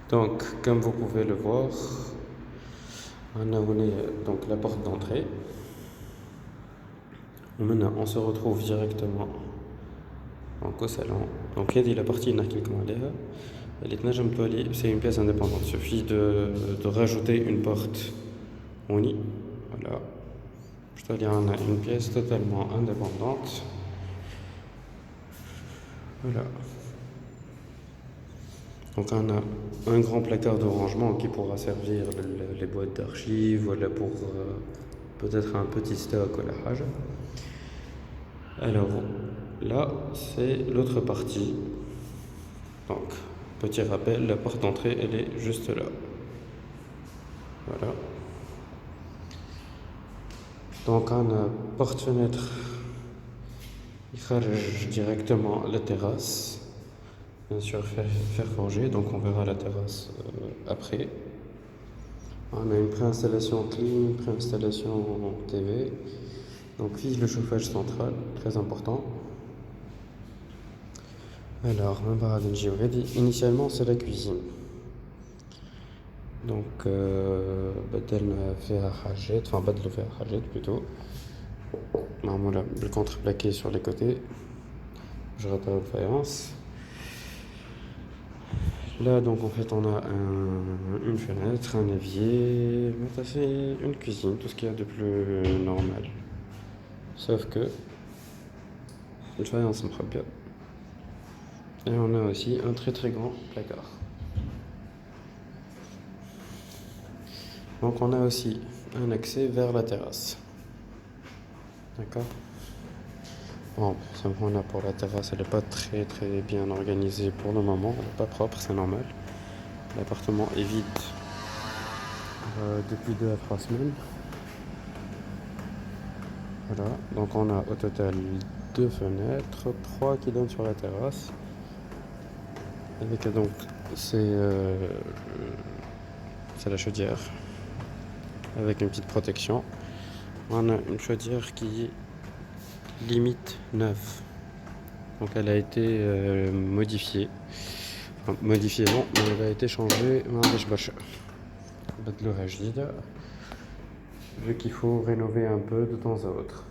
Donc, comme vous pouvez le voir, on a donc la porte d'entrée. Maintenant, on se retrouve directement donc, au salon. Donc, il y a la partie c'est une pièce indépendante. Il suffit de rajouter une porte unie. Voilà. C'est-à-dire, on a une pièce totalement indépendante. Voilà. Donc on a un grand placard de rangement qui pourra servir les boîtes d'archives, voilà pour peut-être un petit stock ou la page. Alors là, c'est l'autre partie. Donc, petit rappel, la porte d'entrée, elle est juste là. Voilà. Donc on a porte-fenêtre qui charge directement la terrasse. Bien sûr, faire forger, donc on verra la terrasse après. On a une préinstallation clim, préinstallation TV. Donc ici le chauffage central, très important. Alors, initialement c'est la cuisine. Donc, بدل فيها حاجات, enfin بدلوا فيها حاجات plutôt. معمولة بالcontreplaqué sur les côtés. Je répare une faïence. Là, donc, en fait, on a une fenêtre, un évier, ça fait une cuisine, tout ce qu'il y a de plus normal. Sauf que, une faïence bien. Et on a aussi un très très grand placard. Donc, on a aussi un accès vers la terrasse. D'accord? Bon, on a pour la terrasse, elle n'est pas très très bien organisée pour le moment, elle n'est pas propre, c'est normal. L'appartement est vide depuis 2 à 3 semaines. Voilà, donc on a au total 2 fenêtres, 3 qui donnent sur la terrasse. Avec donc, c'est la chaudière avec une petite protection. On a une chaudière qui est limite neuve. Donc elle a été modifiée. Enfin, modifiée non, mais elle a été changée. Vu qu'il faut rénover un peu de temps à autre.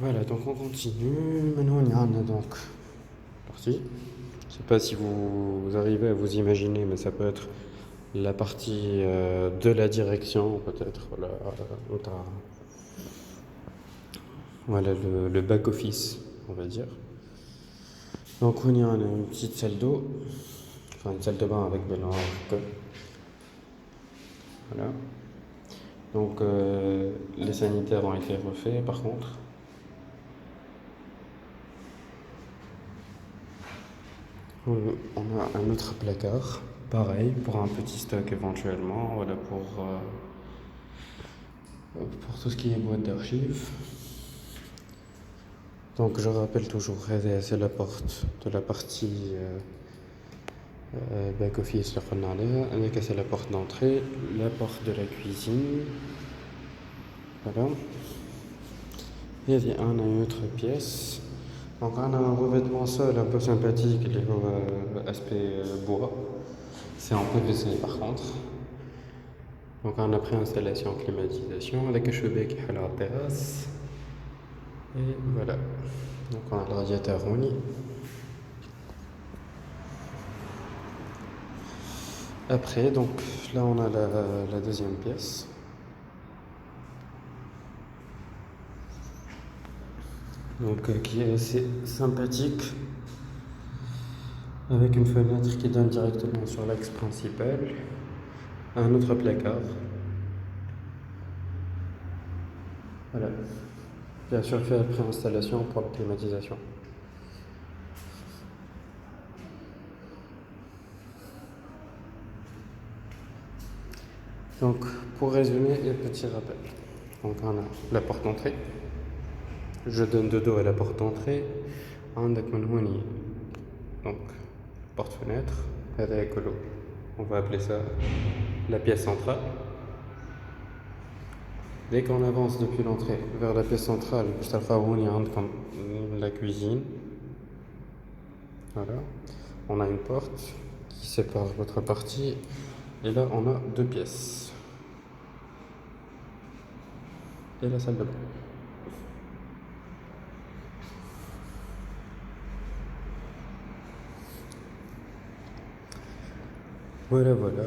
Voilà, donc on continue. Maintenant on y en a donc partie. Je sais pas si vous arrivez à vous imaginer, mais ça peut être la partie de la direction, peut-être. Voilà le back-office, on va dire. Donc on y en a une petite salle d'eau, enfin une salle de bain avec mélange. Voilà. Donc les sanitaires ont été refaits par contre. On a un autre placard, pareil, pour un petit stock éventuellement, voilà pour tout ce qui est boîte d'archives. Donc je rappelle toujours, c'est la porte de la partie back office, c'est la porte d'entrée, la porte de la cuisine. Voilà. Et on a une autre pièce. Donc on a un revêtement sol un peu sympathique, aspect bois. C'est en PVC par contre. Donc on a préinstallation climatisation avec un chevet à la terrasse. Et voilà. Donc on a le radiateur uni. Après, donc là on a la deuxième pièce. Donc qui est assez sympathique. Avec une fenêtre qui donne directement sur l'axe principal. Un autre placard. Voilà. Bien sûr, fait la préinstallation pour la climatisation. Donc, pour résumer, et petit rappel. Donc, on a la porte d'entrée. Je donne de dos à la porte d'entrée. On a donc porte-fenêtre. On va appeler ça la pièce centrale. Dès qu'on avance depuis l'entrée vers la pièce centrale, la cuisine. Voilà. On a une porte qui sépare votre partie. Et là, on a deux pièces. Et la salle de bain. Voilà, voilà.